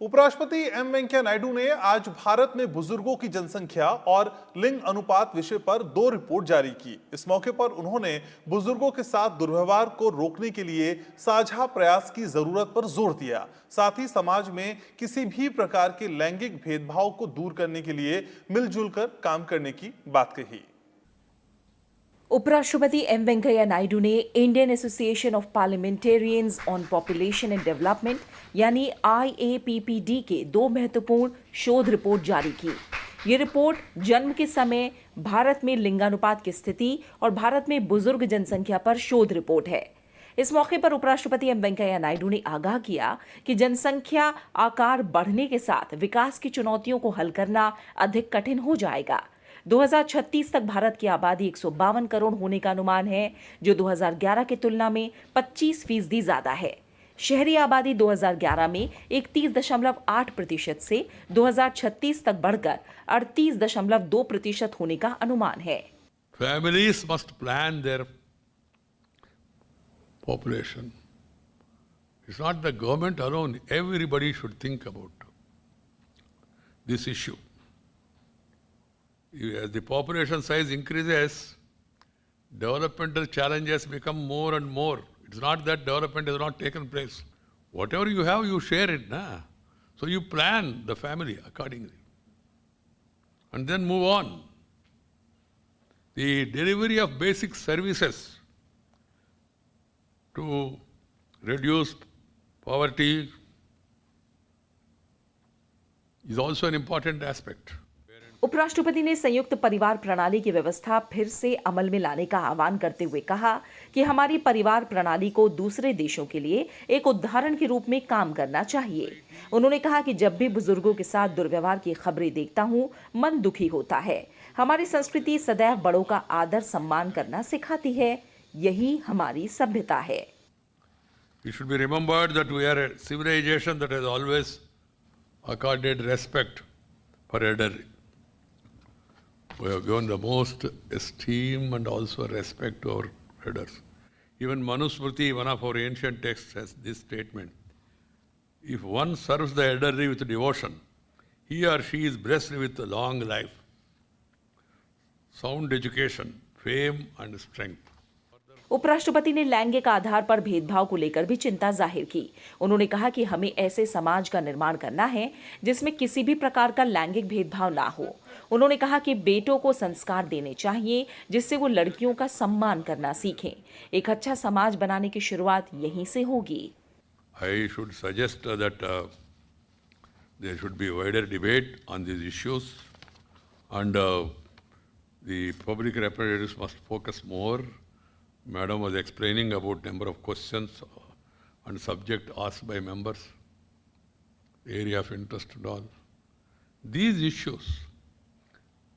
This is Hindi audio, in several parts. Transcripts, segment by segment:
उपराष्ट्रपति एम वेंकैया नायडू ने आज भारत में बुजुर्गों की जनसंख्या और लिंग अनुपात विषय पर 2 रिपोर्ट जारी की। इस मौके पर उन्होंने बुजुर्गों के साथ दुर्व्यवहार को रोकने के लिए साझा प्रयास की जरूरत पर जोर दिया। साथ ही समाज में किसी भी प्रकार के लैंगिक भेदभाव को दूर करने के लिए मिलजुल कर काम करने की बात कही। उपराष्ट्रपति एम वेंकैया नायडू ने Indian association of parliamentarians on population and development यानी IAPPD के 2 महत्वपूर्ण शोध रिपोर्ट जारी की। ये रिपोर्ट जन्म के समय भारत में लिंगानुपात की स्थिति और भारत में बुजुर्ग जनसंख्या पर शोध रिपोर्ट है। इस मौके पर उपराष्ट्रपति एम वेंकैया नायडू ने आगाह किया कि जनसंख्या आकार बढ़ने के साथ विकास की चुनौतियों को हल करना अधिक कठिन हो जाएगा। 2036 तक भारत की आबादी 152 करोड़ होने का अनुमान है, जो 2011 की तुलना में 25% ज्यादा है। शहरी आबादी 2011 में 31.8% से 2036 तक बढ़कर 38.2% होने का अनुमान है। Families must plan their population. It's not the government alone. Everybody should think about this issue. As the population size increases, developmental challenges become more and more. It's not that development has not taken place. Whatever you have, you share it. Nah? So you plan the family accordingly. And then move on. The delivery of basic services to reduce poverty is also an important aspect. उपराष्ट्रपति ने संयुक्त परिवार प्रणाली की व्यवस्था फिर से अमल में लाने का आह्वान करते हुए कहा कि हमारी परिवार प्रणाली को दूसरे देशों के लिए एक उदाहरण के रूप में काम करना चाहिए। उन्होंने कहा कि जब भी बुजुर्गों के साथ दुर्व्यवहार की खबरें देखता हूं, मन दुखी होता है। हमारी संस्कृति सदैव बड़ों का आदर सम्मान करना सिखाती है। यही हमारी सभ्यता है। It should be remembered that we are a civilization that has always accorded respect for elderly. We have given the most esteem and also respect to our elders. Even Manusmriti, one of our ancient texts, has this statement: if one serves the elderly with devotion, he or she is blessed with a long life, sound education, fame and strength. उपराष्ट्रपति ने लैंगिक आधार पर भेदभाव को लेकर भी चिंता जाहिर की। उन्होंने कहा कि हमें ऐसे समाज का निर्माण करना है जिसमें किसी भी प्रकार का लैंगिक भेदभाव ना हो। उन्होंने कहा कि बेटों को संस्कार देने चाहिए जिससे वो लड़कियों का सम्मान करना सीखें। एक अच्छा समाज बनाने की शुरुआत यहीं से होगी। I should suggest that there should be wider debate on these issues, and the public representatives must focus more. Madam was explaining about number of questions and subject asked by members, area of interest and all. These issues,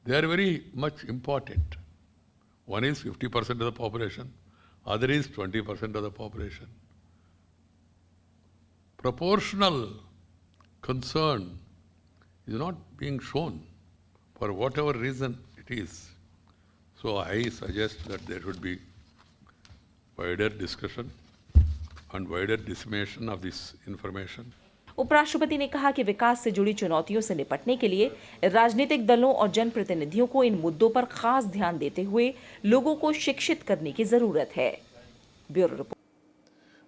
they are very much important. One is 50% of the population, other is 20% of the population. Proportional concern is not being shown for whatever reason it is. So I suggest that there should be wider discussion and wider dissemination of this information. उपराष्ट्रपति ने कहा कि विकास से जुड़ी चुनौतियों से निपटने के लिए राजनीतिक दलों और जनप्रतिनिधियों को इन मुद्दों पर खास ध्यान देते हुए लोगों को शिक्षित करने की जरूरत है। Bureau report.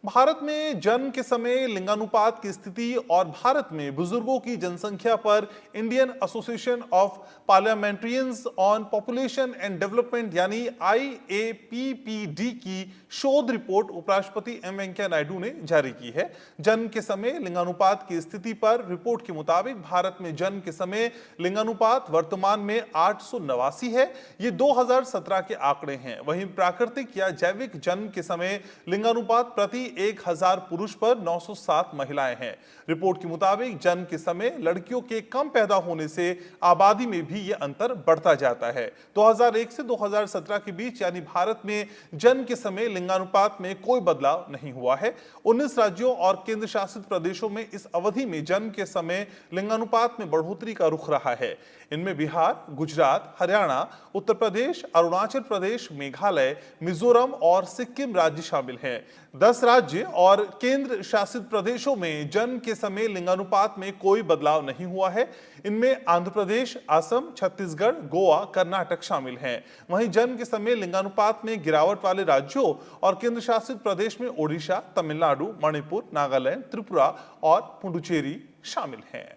भारत में जन्म के समय लिंगानुपात की स्थिति और भारत में बुजुर्गों की जनसंख्या पर Indian association of parliamentarians on population and development यानी IAPPD की शोध रिपोर्ट उपराष्ट्रपति एम वेंकैया नायडू ने जारी की है। जन्म के समय लिंगानुपात की स्थिति पर रिपोर्ट के मुताबिक भारत में जन्म के समय लिंगानुपात वर्तमान में 889 है। ये 2017 के आंकड़े हैं। वहीं प्राकृतिक या जैविक जन्म के समय लिंगानुपात प्रति 1000 पुरुष पर 907 महिलाएं हैं। रिपोर्ट के मुताबिक जन्म के समय लड़कियों के कम पैदा होने से आबादी में भी यह अंतर बढ़ता जाता है। 2001 से 2017 के बीच यानी भारत में जन्म के समय लिंगानुपात में कोई बदलाव नहीं हुआ है। 19 राज्यों और केंद्र शासित प्रदेशों में इस अवधि में जन्म के समय लिंगानुपात में बढ़ोतरी का रुख रहा है। इनमें बिहार, गुजरात, हरियाणा, उत्तर प्रदेश, अरुणाचल प्रदेश, मेघालय, मिजोरम और सिक्किम राज्य शामिल हैं। 10 राज्य राज्य और केंद्र शासित प्रदेशों में जन्म के समय लिंगानुपात में कोई बदलाव नहीं हुआ है। इनमें आंध्र प्रदेश, असम, छत्तीसगढ़, गोवा, कर्नाटक शामिल हैं। वहीं जन्म के समय लिंगानुपात में गिरावट वाले राज्यों और केंद्र शासित प्रदेश में ओडिशा, तमिलनाडु, मणिपुर, नागालैंड, त्रिपुरा और पुडुचेरी शामिल हैं।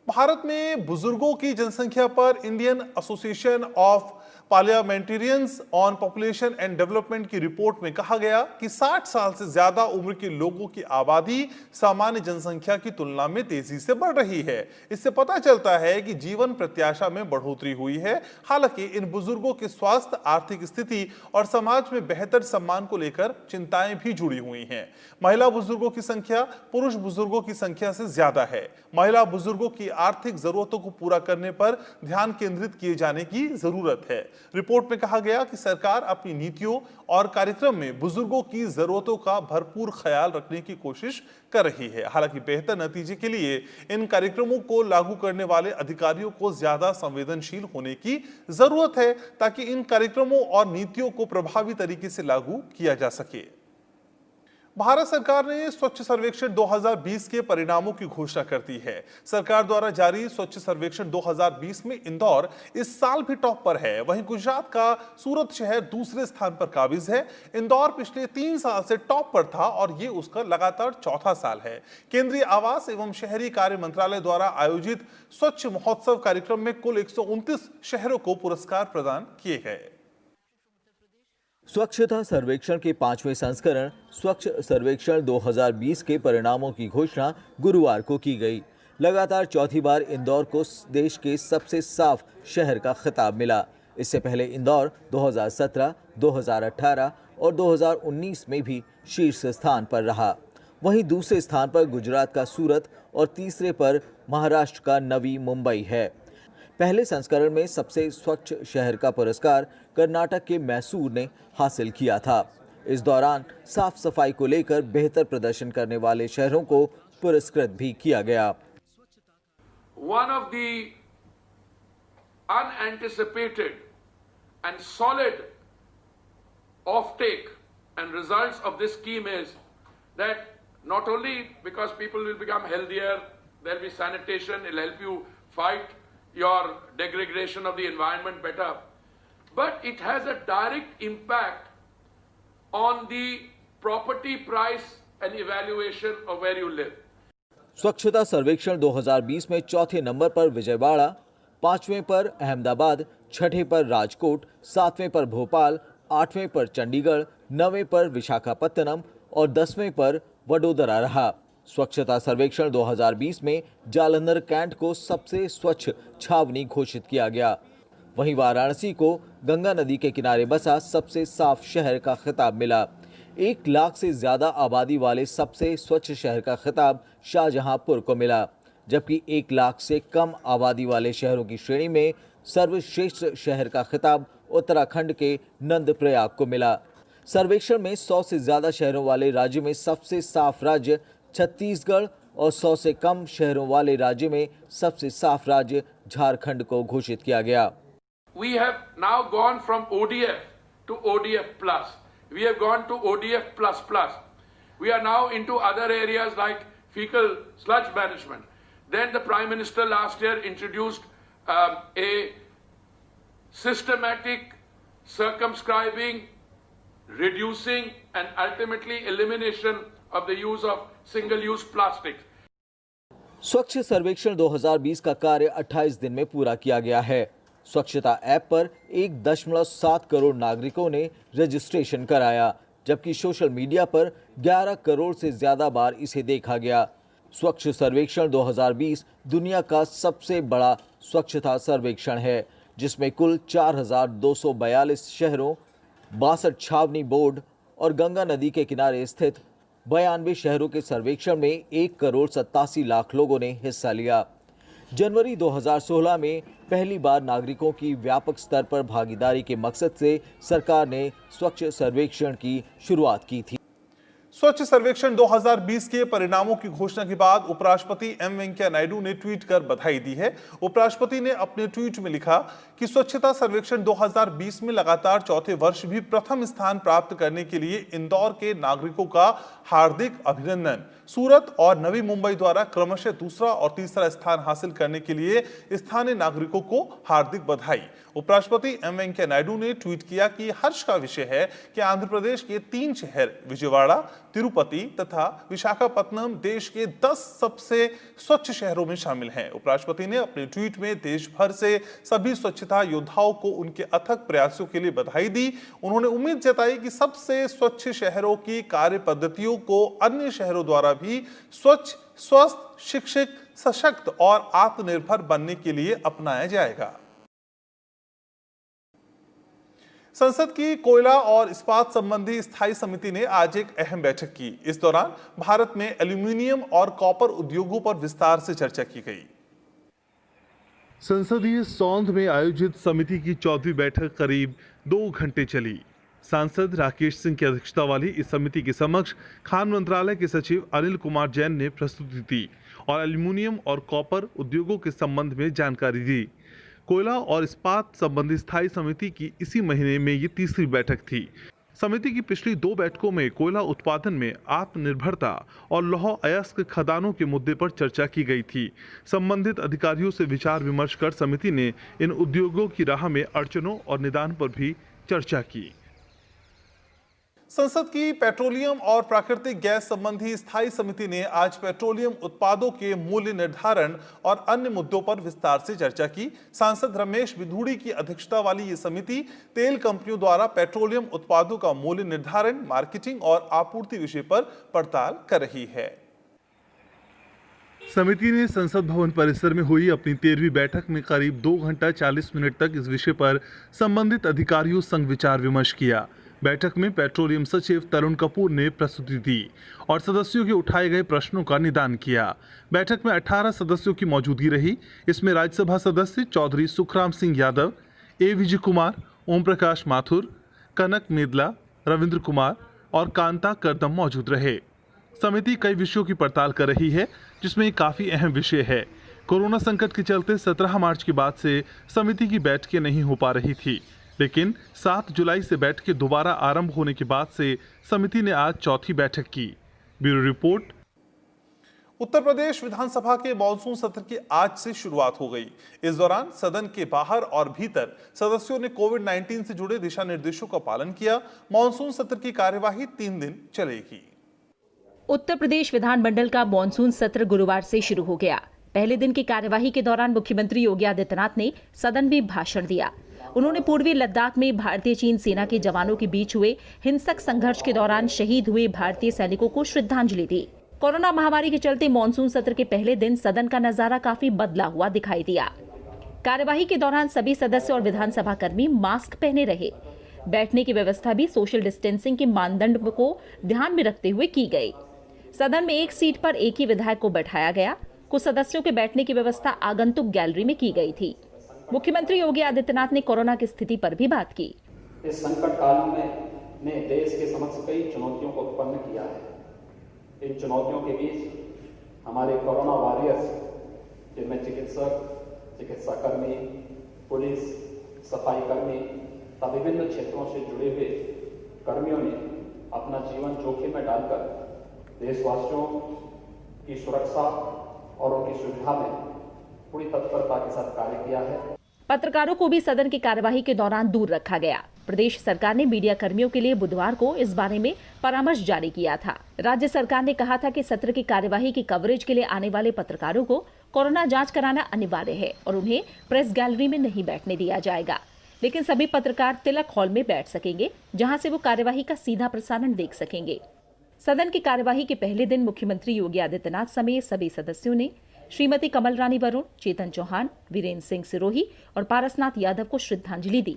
भारत में बुजुर्गों की जनसंख्या पर Indian association of parliamentarians on population and development की रिपोर्ट में कहा गया कि 60 साल से ज्यादा उम्र के लोगों की आबादी सामान्य जनसंख्या की तुलना में तेजी से बढ़ रही है। इससे पता चलता है कि जीवन प्रत्याशा में बढ़ोतरी हुई है। हालांकि इन बुजुर्गों के स्वास्थ्य, आर्थिक स्थिति और समाज में बेहतर सम्मान को लेकर चिंताएं भी जुड़ी हुई हैं। महिला बुजुर्गों की संख्या पुरुष बुजुर्गों की संख्या से ज्यादा है। महिला बुजुर्गों की आर्थिक जरूरतों को पूरा करने पर ध्यान केंद्रित किए जाने की जरूरत है। रिपोर्ट में कहा गया कि सरकार अपनी नीतियों और कार्यक्रम में बुजुर्गों की जरूरतों का भरपूर ख्याल रखने की कोशिश कर रही है। हालांकि बेहतर नतीजे के लिए इन कार्यक्रमों को लागू करने वाले अधिकारियों को ज्यादा संवेदनशील होने की जरूरत है ताकि इन कार्यक्रमों और नीतियों को प्रभावी तरीके से लागू किया जा सके। भारत सरकार ने स्वच्छ सर्वेक्षण 2020 के परिणामों की घोषणा कर दी है। सरकार द्वारा जारी स्वच्छ सर्वेक्षण 2020 में इंदौर इस साल भी टॉप पर है। वहीं गुजरात का सूरत शहर दूसरे स्थान पर काबिज है। इंदौर पिछले 3 साल से टॉप पर था और ये उसका लगातार चौथा साल है। केंद्रीय आवास एवं शहरी कार्य मंत्रालय द्वारा आयोजित स्वच्छ महोत्सव कार्यक्रम में कुल 129 शहरों को पुरस्कार प्रदान किए गए। स्वच्छता सर्वेक्षण के 5वें संस्करण स्वच्छ सर्वेक्षण 2020 के परिणामों की घोषणा गुरुवार को की गई। लगातार चौथी बार इंदौर को देश के सबसे साफ शहर का खिताब मिला। इससे पहले इंदौर 2017, 2018 और 2019 में भी शीर्ष स्थान पर रहा। वहीं दूसरे स्थान पर गुजरात का सूरत और तीसरे पर महाराष्ट्र का नवी मुंबई है। पहले संस्करण में सबसे स्वच्छ शहर का पुरस्कार कर्नाटक के मैसूर ने हासिल किया था। इस दौरान साफ सफाई को लेकर बेहतर प्रदर्शन करने वाले शहरों को पुरस्कृत भी किया गया। One of the unanticipated and solid offtake and results of this scheme is that not only because people will become healthier, there will be sanitation, it will help you fight your degradation of the environment better, but it has a direct impact on the property price and evaluation of where you live. स्वच्छता सर्वेक्षण 2020 में चौथे नंबर पर विजयवाड़ा, 5वें पर अहमदाबाद, 6ठे पर राजकोट, 7वें पर भोपाल, 8वें पर चंडीगढ़, 9वें पर विशाखापत्तनम और 10वें पर वडोदरा रहा। स्वच्छता सर्वेक्षण 2020 में जालंधर कैंट को सबसे स्वच्छ छावनी घोषित किया गया। वहीं वाराणसी को गंगा नदी के किनारे बसा सबसे साफ शहर का खिताब मिला। 1 लाख से ज्यादा आबादी वाले सबसे स्वच्छ शहर का खिताब शाहजहांपुर को मिला, जबकि 1 लाख से कम आबादी वाले शहरों की श्रेणी में सर्वश्रेष्ठ शहर का खिताब उत्तराखंड के नंदप्रयाग को मिला। सर्वेक्षण में 100 से ज्यादा शहरों वाले राज्य में सबसे साफ राज्य छत्तीसगढ़ और 100 से कम शहरों वाले राज्य में सबसे साफ राज्य झारखंड को घोषित किया गया। We have now gone from ODF to ODF plus. We have gone to ODF plus plus. We are now into other areas like fecal sludge management. Then the Prime Minister last year introduced a systematic circumscribing, reducing and ultimately elimination of the use of single-use plastics. स्वच्छ सर्वेक्षण 2020 का कार्य 28 दिन में पूरा किया गया है। स्वच्छता ऐप पर 1.7 करोड़ नागरिकों ने रजिस्ट्रेशन कराया, जबकि सोशल मीडिया पर 11 करोड़ से ज्यादा बार इसे देखा गया। स्वच्छ सर्वेक्षण 2020 दुनिया का सबसे बड़ा स्वच्छता सर्वेक्षण है, जिसमें कुल 4,242 शहरों, 62 छावनी बोर्ड और गंगा नदी के किनारे स्थित 92 शहरों के सर्वेक्षण में 1 करोड़ 87 लाख लोगों ने हिस्सा लिया। जनवरी 2016 में पहली बार नागरिकों की व्यापक स्तर पर भागीदारी के मकसद से सरकार ने स्वच्छ सर्वेक्षण की शुरुआत की थी। स्वच्छ सर्वेक्षण 2020 के परिणामों की घोषणा के बाद उपराष्ट्रपति एम वेंकैया नायडू ने ट्वीट कर बधाई दी है। उपराष्ट्रपति ने अपने ट्वीट में लिखा कि स्वच्छता सर्वेक्षण 2020 में लगातार चौथे वर्ष भी प्रथम स्थान प्राप्त करने के लिए इंदौर के नागरिकों का हार्दिक अभिनंदन। सूरत और नवी मुंबई द्वारा क्रमशः दूसरा और तीसरा स्थान हासिल करने के लिए स्थानीय नागरिकों को हार्दिक बधाई। उपराष्ट्रपति एम वेंकैया नायडू ने ट्वीट किया कि हर्ष का विषय है कि आंध्र प्रदेश के 3 शहर विजयवाड़ा, तिरुपति तथा विशाखापत्तनम देश के 10 सबसे स्वच्छ शहरों में शामिल हैं। उपराष्ट्रपति ने अपने ट्वीट में देश भर से सभी स्वच्छता योद्धाओं को उनके अथक प्रयासों के लिए बधाई दी। उन्होंने उम्मीद जताई कि सबसे स्वच्छ शहरों की कार्य पद्धतियों को अन्य शहरों द्वारा भी स्वच्छ, स्वस्थ, शिक्षित, सशक्त और आत्मनिर्भर बनने के लिए अपनाया जाएगा। संसद की कोयला और इस्पात संबंधी स्थायी समिति ने आज एक अहम बैठक की। इस दौरान भारत में एल्यूमीनियम और कॉपर उद्योगों पर विस्तार से चर्चा की गई। संसदीय सौंध में आयोजित समिति की 4वीं बैठक करीब 2 घंटे चली। सांसद राकेश सिंह की अध्यक्षता वाली इस समिति के समक्ष खान मंत्रालय के सचिव अनिल कुमार जैन ने प्रस्तुति दी और एल्यूमीनियम और कॉपर उद्योगों के संबंध में जानकारी दी। कोयला और इस्पात संबंधी स्थायी समिति की इसी महीने में ये तीसरी बैठक थी। समिति की पिछली 2 बैठकों में कोयला उत्पादन में आत्मनिर्भरता और लौह अयस्क खदानों के मुद्दे पर चर्चा की गई थी। संबंधित अधिकारियों से विचार विमर्श कर समिति ने इन उद्योगों की राह में अड़चनों और निदान पर भी चर्चा की। संसद की पेट्रोलियम और प्राकृतिक गैस संबंधी स्थायी समिति ने आज पेट्रोलियम उत्पादों के मूल्य निर्धारण और अन्य मुद्दों पर विस्तार से चर्चा की। सांसद रमेश बिधूड़ी की अध्यक्षता वाली ये समिति तेल कंपनियों द्वारा पेट्रोलियम उत्पादों का मूल्य निर्धारण, मार्केटिंग और आपूर्ति विषय पर पड़ताल कर रही है। समिति ने संसद भवन परिसर में हुई अपनी 13वीं बैठक में करीब 2 घंटा 40 मिनट तक इस विषय पर संबंधित अधिकारियों संग विचार विमर्श किया। बैठक में पेट्रोलियम सचिव तरुण कपूर ने प्रस्तुति दी और सदस्यों के उठाए गए प्रश्नों का निदान किया। बैठक में 18 सदस्यों की मौजूदगी रही। इसमें राज्यसभा सदस्य चौधरी सुखराम सिंह यादव, ए विजय कुमार, ओम प्रकाश माथुर, कनक मेदला, रविंद्र कुमार और कांता करदम मौजूद रहे। समिति कई विषयों की पड़ताल कर रही है, जिसमें एक काफी अहम विषय है। कोरोना संकट के चलते 17 मार्च के बाद से समिति की बैठकें नहीं हो पा रही थी, लेकिन 7 जुलाई से बैठकें दोबारा आरंभ होने के बाद से समिति ने आज 4थी बैठक की। Bureau report. उत्तर प्रदेश विधानसभा के मॉनसून सत्र की आज से शुरुआत हो गई। इस दौरान सदन के बाहर और भीतर सदस्यों ने कोविड-19 से जुड़े दिशा निर्देशों का पालन किया। मॉनसून सत्र की कार्यवाही 3 दिन चलेगी। उत्तर प्रदेश विधानमंडल का मॉनसून सत्र गुरुवार से शुरू हो गया। पहले दिन की कार्यवाही के दौरान मुख्यमंत्री योगी आदित्यनाथ ने सदन में भाषण दिया। उन्होंने पूर्वी लद्दाख में भारतीय चीन सेना के जवानों के बीच हुए हिंसक संघर्ष के दौरान शहीद हुए भारतीय सैनिकों को श्रद्धांजलि दी। कोरोना महामारी के चलते मॉनसून सत्र के पहले दिन सदन का नजारा काफी बदला हुआ दिखाई दिया। कार्यवाही के दौरान सभी सदस्य और विधानसभा कर्मी मास्क पहने रहे। बैठने की व्यवस्था भी सोशल डिस्टेंसिंग के मानदंड को ध्यान में रखते हुए की गई। सदन में एक सीट पर एक ही विधायक को बैठाया गया। कुछ सदस्यों के बैठने की व्यवस्था आगंतुक गैलरी में की गई थी। मुख्यमंत्री योगी आदित्यनाथ ने कोरोना की स्थिति पर भी बात की। इस संकट काल ने देश के समक्ष कई चुनौतियों को उत्पन्न किया है। इन चुनौतियों के बीच हमारे कोरोना वॉरियर्स, जिनमें चिकित्सक, चिकित्साकर्मी, पुलिस, सफाई कर्मी तथा विभिन्न क्षेत्रों से जुड़े हुए कर्मियों ने अपना जीवन जोखिम में डालकर देशवासियों की सुरक्षा और उनकी सुविधा में पूरी तत्परता के साथ कार्य किया है। पत्रकारों को भी सदन की कार्यवाही के दौरान दूर रखा गया। प्रदेश सरकार ने मीडिया कर्मियों के लिए बुधवार को इस बारे में परामर्श जारी किया था। राज्य सरकार ने कहा था कि सत्र की कार्यवाही की कवरेज के लिए आने वाले पत्रकारों को कोरोना जांच कराना अनिवार्य है और उन्हें प्रेस गैलरी में नहीं बैठने दिया जाएगा। लेकिन सभी पत्रकार तिलक हॉल में बैठ सकेंगे, जहां से वो कार्यवाही का सीधा प्रसारण देख सकेंगे। सदन की कार्यवाही के पहले दिन मुख्यमंत्री योगी आदित्यनाथ समेत सभी सदस्यों ने श्रीमती कमल रानी वरुण, चेतन चौहान, वीरेंद्र सिंह सिरोही और पारसनाथ यादव को श्रद्धांजलि दी।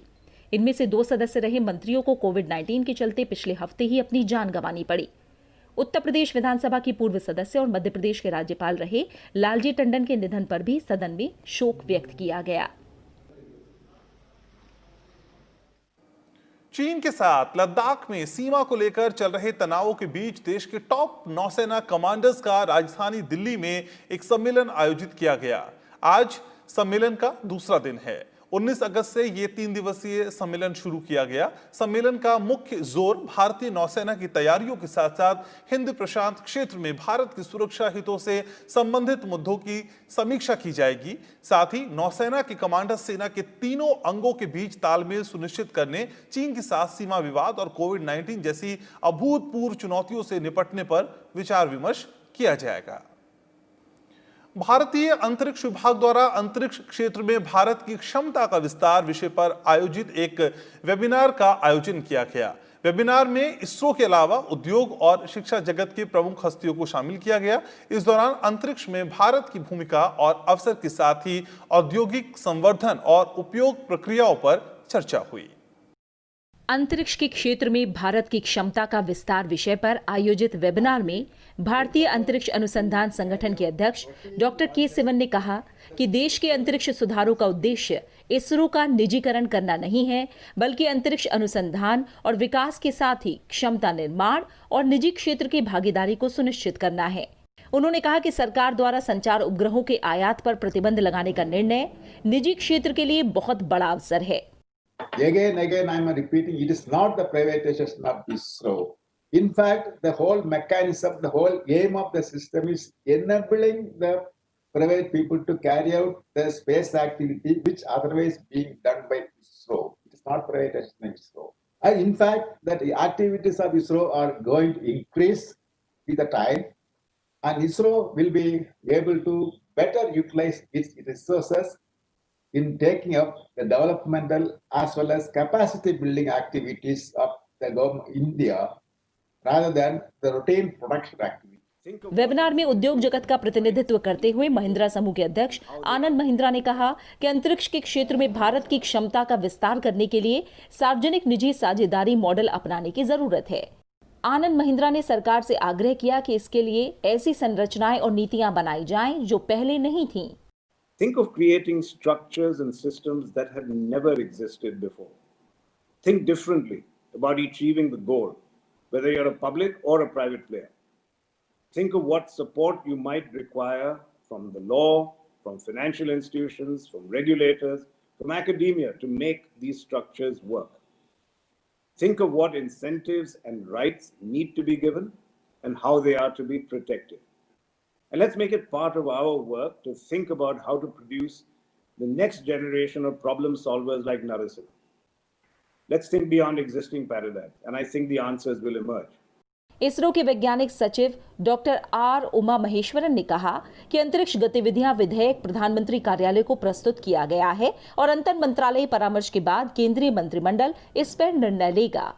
इनमें से 2 सदस्य रहे मंत्रियों को कोविड-19 के चलते पिछले हफ्ते ही अपनी जान गंवानी पड़ी। उत्तर प्रदेश विधानसभा की पूर्व सदस्य और मध्य प्रदेश के राज्यपाल रहे लालजी टंडन के निधन पर भी सदन में शोक व्यक्त किया गया। चीन के साथ लद्दाख में सीमा को लेकर चल रहे तनावों के बीच देश के टॉप नौसेना कमांडर्स का राजधानी दिल्ली में एक सम्मेलन आयोजित किया गया। आज सम्मेलन का दूसरा दिन है। 19 अगस्त से ये 3 दिवसीय सम्मेलन शुरू किया गया। सम्मेलन का मुख्य जोर भारतीय नौसेना की तैयारियों के साथ साथ हिंद प्रशांत क्षेत्र में भारत की सुरक्षा हितों से संबंधित मुद्दों की समीक्षा की जाएगी। साथ ही नौसेना के कमांडर सेना के तीनों अंगों के बीच तालमेल सुनिश्चित करने, चीन के साथ सीमा विवाद और कोविड-19 जैसी अभूतपूर्व चुनौतियों से निपटने पर विचार विमर्श किया जाएगा। भारतीय अंतरिक्ष विभाग द्वारा अंतरिक्ष क्षेत्र में भारत की क्षमता का विस्तार विषय पर आयोजित एक वेबिनार का आयोजन किया गया। वेबिनार में इसरो के अलावा उद्योग और शिक्षा जगत के प्रमुख हस्तियों को शामिल किया गया। इस दौरान अंतरिक्ष में भारत की भूमिका और अवसर के साथ ही औद्योगिक संवर्धन और उपयोग प्रक्रियाओं पर चर्चा हुई। अंतरिक्ष के क्षेत्र में भारत की क्षमता का विस्तार विषय पर आयोजित वेबिनार में भारतीय अंतरिक्ष अनुसंधान संगठन के अध्यक्ष डॉक्टर के सिवन ने कहा कि देश के अंतरिक्ष सुधारों का उद्देश्य इसरो का निजीकरण करना नहीं है, बल्कि अंतरिक्ष अनुसंधान और विकास के साथ ही क्षमता निर्माण और निजी क्षेत्र की भागीदारी को सुनिश्चित करना है। उन्होंने कहा कि सरकार द्वारा संचार उपग्रहों के आयात पर प्रतिबंध लगाने का निर्णय निजी क्षेत्र के लिए बहुत बड़ा अवसर है। Again, I am repeating, it is not the privatization of ISRO. In fact, the whole mechanism, the whole aim of the system is enabling the private people to carry out the space activity which otherwise being done by ISRO. It is not privatization of ISRO. And in fact, that the activities of ISRO are going to increase with the time, and ISRO will be able to better utilize its resources in taking up the developmental as well as capacity building activities of the government of India rather than the routine production activities. Webinar में उद्योग जगत का प्रतिनिधित्व करते हुए महिंद्रा समूह के अध्यक्ष आनंद महिंद्रा ने कहा कि अंतरिक्ष के क्षेत्र में भारत की क्षमता का विस्तार करने के लिए सार्वजनिक निजी साझेदारी मॉडल अपनाने की जरूरत है। आनंद महिंद्रा ने सरकार से आग्रह किया कि इसके लिए ऐसी संरचनाएं और नीतियां बनाई जाएं जो पहले नहीं थीं। Think of creating structures and systems that have never existed before. Think differently about achieving the goal, whether you're a public or a private player. Think of what support you might require from the law, from financial institutions, from regulators, from academia to make these structures work. Think of what incentives and rights need to be given and how they are to be protected. And let's make it part of our work to think about how to produce the next generation of problem solvers like Narasimha. Let's think beyond existing paradigms, and I think the answers will emerge. ISRO के वैज्ञानिक सचिव डॉक्टर आर उमा महेश्वरन ने कहा कि अंतरिक्ष गतिविधियां विधेयक प्रधानमंत्री कार्यालय को प्रस्तुत किया गया है और अंतर मंत्रालय परामर्श के बाद केंद्रीय मंत्रिमंडल इस पर निर्णय लेगा।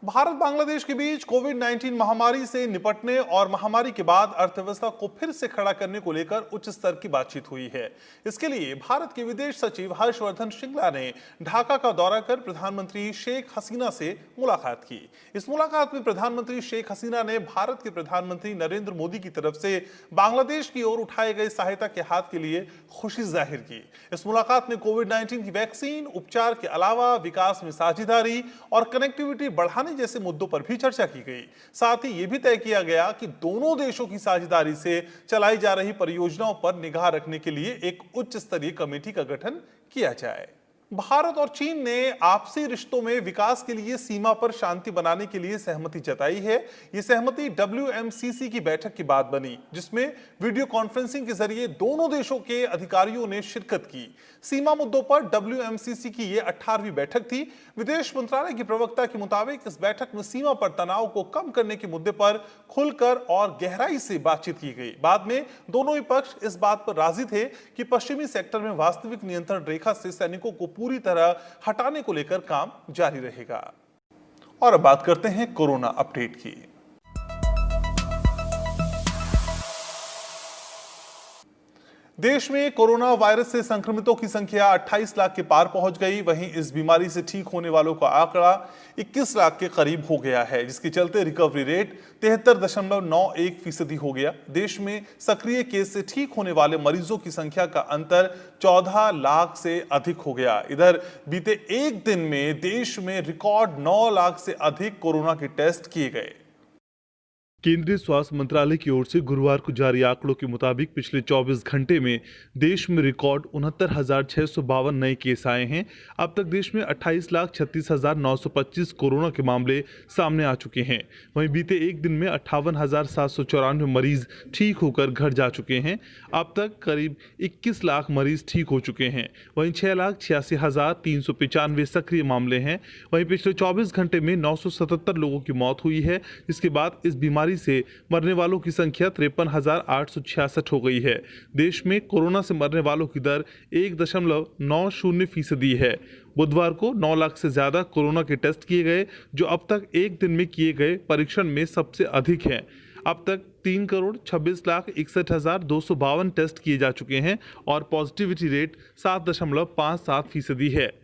भारत बांग्लादेश के बीच कोविड-19 महामारी से निपटने और महामारी के बाद अर्थव्यवस्था को फिर से खड़ा करने को लेकर उच्च स्तर की बातचीत हुई है। इसके लिए भारत के विदेश सचिव हर्षवर्धन श्रिंगला ने ढाका का दौरा कर प्रधानमंत्री शेख हसीना से मुलाकात की। इस मुलाकात में प्रधानमंत्री शेख हसीना ने भारत के प्रधानमंत्री नरेंद्र मोदी की तरफ से बांग्लादेश की ओर उठाए गए सहायता के हाथ के लिए खुशी जाहिर की। इस मुलाकात में कोविड-19 की वैक्सीन, उपचार के अलावा विकास में साझेदारी और कनेक्टिविटी बढ़ाने जैसे मुद्दों पर भी चर्चा की गई। साथ ही यह भी तय किया गया कि दोनों देशों की साझेदारी से चलाई जा रही परियोजनाओं पर निगाह रखने के लिए एक उच्च स्तरीय कमेटी का गठन किया जाए। भारत और चीन ने आपसी रिश्तों में विकास के लिए सीमा पर शांति बनाने के लिए सहमति जताई है। यह सहमति WMCC की बैठक के बाद बनी, जिसमें वीडियो कॉन्फ्रेंसिंग के जरिए दोनों देशों के अधिकारियों ने शिरकत की। सीमा मुद्दों पर WMCC की यह 18वीं बैठक थी। विदेश मंत्रालय की प्रवक्ता के मुताबिक इस बैठक में सीमा पर तनाव को कम करने के मुद्दे पर खुलकर और गहराई से बातचीत की गई। बाद में दोनों ही पक्ष इस बात पर राजी थे कि पश्चिमी सेक्टर में वास्तविक नियंत्रण रेखा से सैनिकों को पूरी तरह हटाने को लेकर काम जारी रहेगा। और अब बात करते हैं कोरोना अपडेट की। देश में कोरोना वायरस से संक्रमितों की संख्या 28 लाख के पार पहुंच गई। वहीं इस बीमारी से ठीक होने वालों का आंकड़ा 21 लाख के करीब हो गया है, जिसके चलते रिकवरी रेट 73.91% हो गया। देश में सक्रिय केस से ठीक होने वाले मरीजों की संख्या का अंतर 14 लाख से अधिक हो गया। इधर बीते एक दिन में देश में रिकॉर्ड 9 लाख से अधिक कोरोना के टेस्ट किए गए। केंद्रीय स्वास्थ्य मंत्रालय की ओर से गुरुवार को जारी आंकड़ों के मुताबिक पिछले 24 घंटे में देश में रिकॉर्ड 69,652 नए केस आए हैं। अब तक देश में 28,36,925 कोरोना के मामले सामने आ चुके हैं। वहीं बीते एक दिन में 58,794 मरीज ठीक होकर घर जा चुके हैं। अब तक करीब 21 लाख मरीज ठीक हो चुके हैं। वहीं 6,86,395 सक्रिय मामले हैं। वहीं पिछले 24 घंटे में 977 लोगों की मौत हुई है, जिसके बाद इस बीमारी से मरने वालों की संख्या 53,866 हो गई है। देश में कोरोना से मरने वालों की दर 1.90% है। बुधवार को 9 लाख से ज्यादा कोरोना के टेस्ट किए गए, जो अब तक एक दिन में किए गए परीक्षण में सबसे अधिक हैं। अब तक 3,26,61,252 टेस्ट किए जा चुके हैं और पॉजिटिविटी रेट 7.57% है।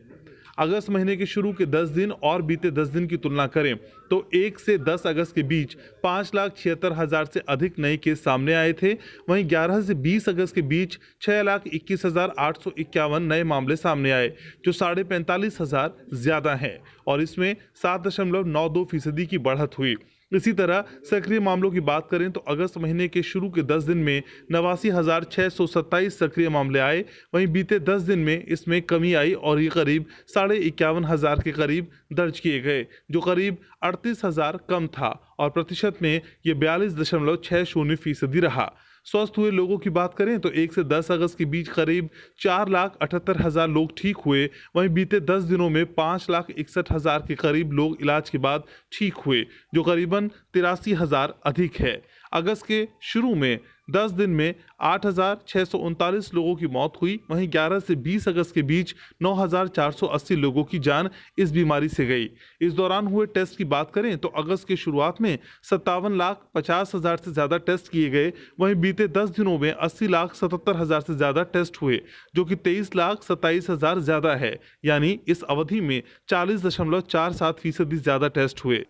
अगस्त महीने के शुरू के 10 दिन और बीते 10 दिन की तुलना करें तो 1 से 10 अगस्त के बीच 5,76,000 से अधिक नए केस सामने आए थे। वहीं 11 से 20 अगस्त के बीच 6,21,851 नए मामले सामने आए, जो 45,500 ज्यादा हैं और इसमें 7.92% की बढ़त हुई। इसी तरह सक्रिय मामलों की बात करें तो अगस्त महीने के शुरू के 10 दिन में 89,627 सक्रिय मामले आए। वहीं बीते 10 दिन में इसमें कमी आई और ये करीब 51,500 के करीब दर्ज किए गए, जो करीब 38,000 कम था और प्रतिशत में ये 42.60% रहा। स्वस्थ हुए लोगों की बात करें तो 1 से 10 अगस्त के बीच करीब 4,78,000 लोग ठीक हुए। वहीं बीते 10 दिनों में 5,61,000 के करीब लोग इलाज के बाद ठीक हुए, जो करीबन 83,000 अधिक है। अगस्त के शुरू में 10 दिन में 8,639 लोगों की मौत हुई। वहीं 11 से 20 अगस्त के बीच 9,480 लोगों की जान इस बीमारी से गई। इस दौरान हुए टेस्ट की बात करें तो अगस्त के शुरुआत में 57,50,000 से ज़्यादा टेस्ट किए गए। वहीं बीते 10 दिनों में 80,77,000 से ज़्यादा टेस्ट हुए, जो कि 23,27,000 ज़्यादा है। यानी इस अवधि में 40.47% ज़्यादा टेस्ट हुए।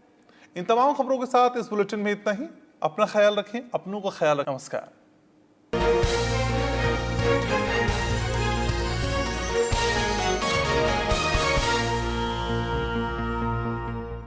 इन तमाम खबरों के साथ इस बुलेटिन में इतना ही। अपना ख्याल रखें, अपनों का ख्याल रखें। नमस्कार।